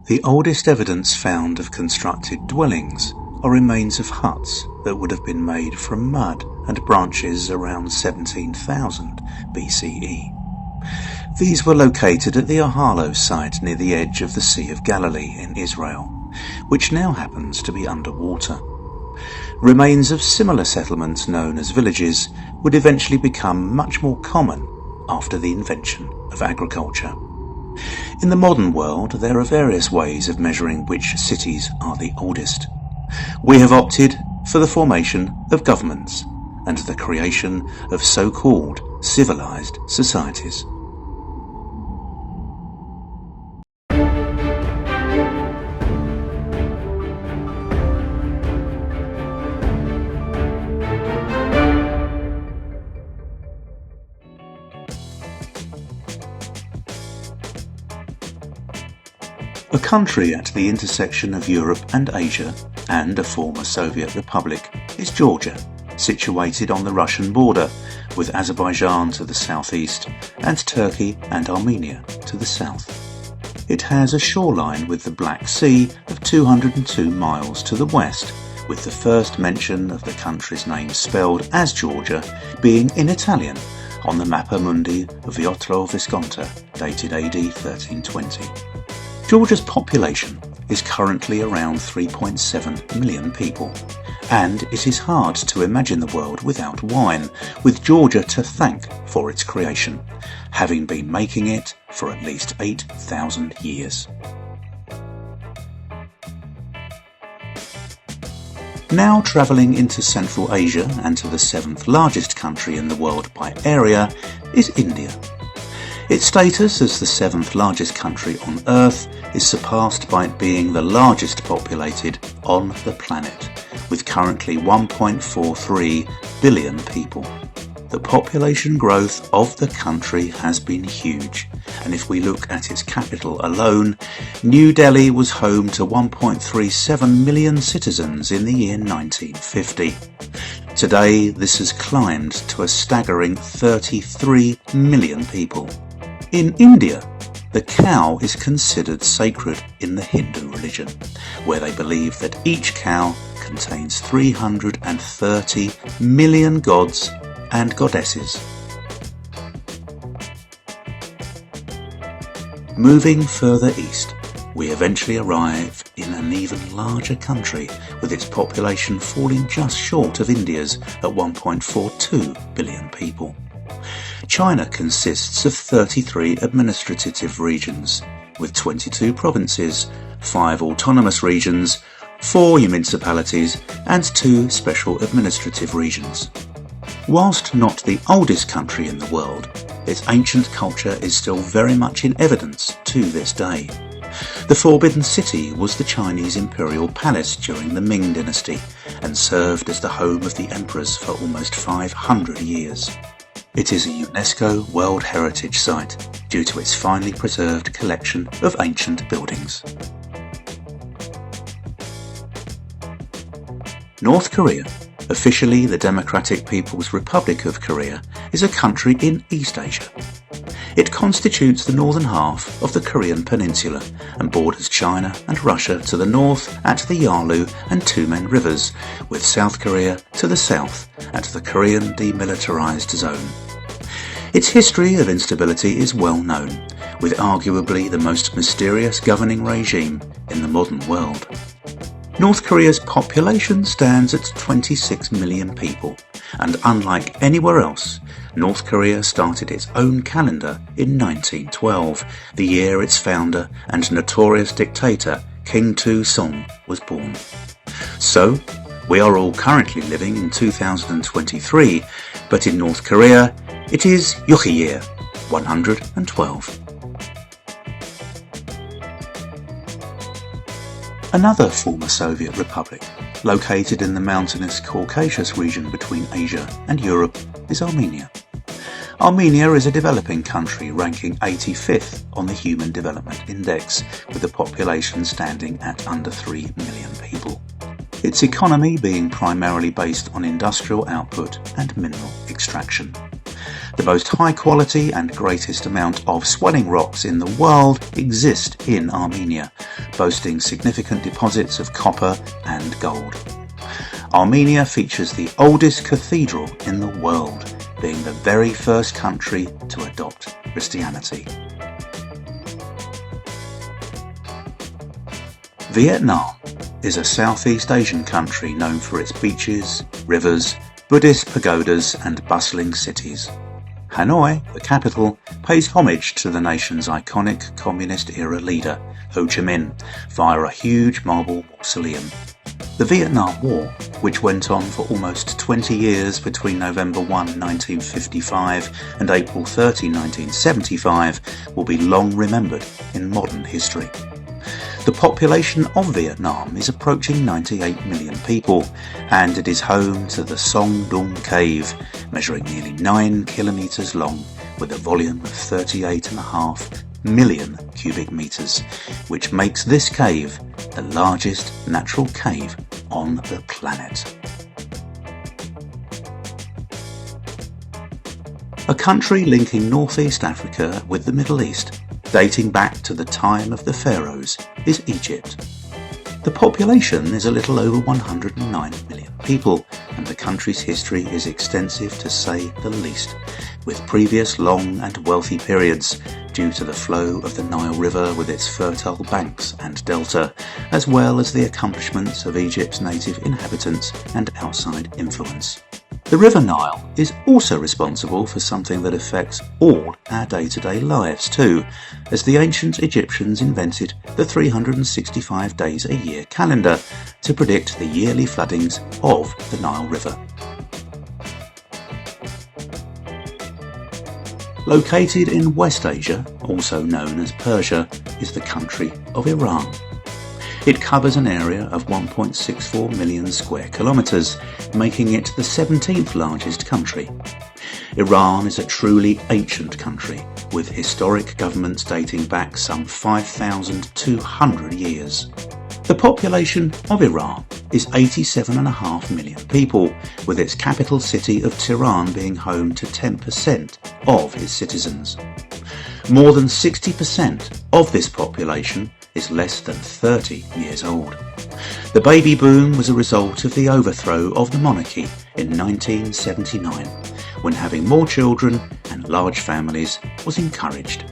The oldest evidence found of constructed dwellings are remains of huts that would have been made from mud and branches around 17,000 BCE. These were located at the Ahalo site near the edge of the Sea of Galilee in Israel, which now happens to be underwater. Remains of similar settlements known as villages would eventually become much more common after the invention of agriculture. In the modern world, there are various ways of measuring which cities are the oldest. We have opted for the formation of governments and the creation of so-called civilized societies. A country at the intersection of Europe and Asia, and a former Soviet republic, is Georgia, situated on the Russian border, with Azerbaijan to the southeast and Turkey and Armenia to the south. It has a shoreline with the Black Sea of 202 miles to the west, with the first mention of the country's name spelled as Georgia being in Italian on the Mappa Mundi of Viotro Visconti, dated AD 1320. Georgia's population is currently around 3.7 million people, and it is hard to imagine the world without wine, with Georgia to thank for its creation, having been making it for at least 8,000 years. Now travelling into Central Asia and to the 7th largest country in the world by area is India. Its status as the 7th largest country on Earth is surpassed by it being the largest populated on the planet, with currently 1.43 billion people. The population growth of the country has been huge, and if we look at its capital alone, New Delhi was home to 1.37 million citizens in the year 1950. Today, this has climbed to a staggering 33 million people. In India, the cow is considered sacred in the Hindu religion, where they believe that each cow contains 330 million gods and goddesses. Moving further east, we eventually arrive in an even larger country, with its population falling just short of India's at 1.42 billion people. China consists of 33 administrative regions, with 22 provinces, 5 autonomous regions, 4 municipalities and 2 special administrative regions. Whilst not the oldest country in the world, its ancient culture is still very much in evidence to this day. The Forbidden City was the Chinese imperial palace during the Ming dynasty and served as the home of the emperors for almost 500 years. It is a UNESCO World Heritage Site due to its finely preserved collection of ancient buildings. North Korea, officially the Democratic People's Republic of Korea, is a country in East Asia. It constitutes the northern half of the Korean peninsula and borders China and Russia to the north at the Yalu and Tumen rivers, with South Korea to the south at the Korean Demilitarized Zone. Its history of instability is well known, with arguably the most mysterious governing regime in the modern world. North Korea's population stands at 26 million people, and unlike anywhere else, North Korea started its own calendar in 1912, the year its founder and notorious dictator King Tu-sung was born. So, we are all currently living in 2023, but in North Korea, it is Yuki year 112. Another former Soviet republic, located in the mountainous Caucasus region between Asia and Europe, is Armenia. Armenia is a developing country ranking 85th on the Human Development Index, with a population standing at under 3 million people. Its economy being primarily based on industrial output and mineral extraction. The most high quality and greatest amount of swelling rocks in the world exist in Armenia, boasting significant deposits of copper and gold. Armenia features the oldest cathedral in the world, being the very first country to adopt Christianity. Vietnam is a Southeast Asian country known for its beaches, rivers, Buddhist pagodas and bustling cities. Hanoi, the capital, pays homage to the nation's iconic communist-era leader, Ho Chi Minh, via a huge marble mausoleum. The Vietnam War, which went on for almost 20 years between November 1, 1955 and April 30, 1975, will be long remembered in modern history. The population of Vietnam is approaching 98 million people, and it is home to the Song Dung Cave, measuring nearly 9 kilometres long with a volume of 38.5 million cubic metres, which makes this cave the largest natural cave on the planet. A country linking Northeast Africa with the Middle East, dating back to the time of the pharaohs, is Egypt. The population is a little over 109 million people, and the country's history is extensive to say the least, with previous long and wealthy periods due to the flow of the Nile River with its fertile banks and delta, as well as the accomplishments of Egypt's native inhabitants and outside influence. The River Nile is also responsible for something that affects all our day-to-day lives too, as the ancient Egyptians invented the 365 days a year calendar to predict the yearly floodings of the Nile River. Located in West Asia, also known as Persia, is the country of Iran. It covers an area of 1.64 million square kilometres, making it the 17th largest country. Iran is a truly ancient country, with historic governments dating back some 5,200 years. The population of Iran is 87.5 million people, with its capital city of Tehran being home to 10% of its citizens. More than 60% of this population is less than 30 years old. The baby boom was a result of the overthrow of the monarchy in 1979, when having more children and large families was encouraged.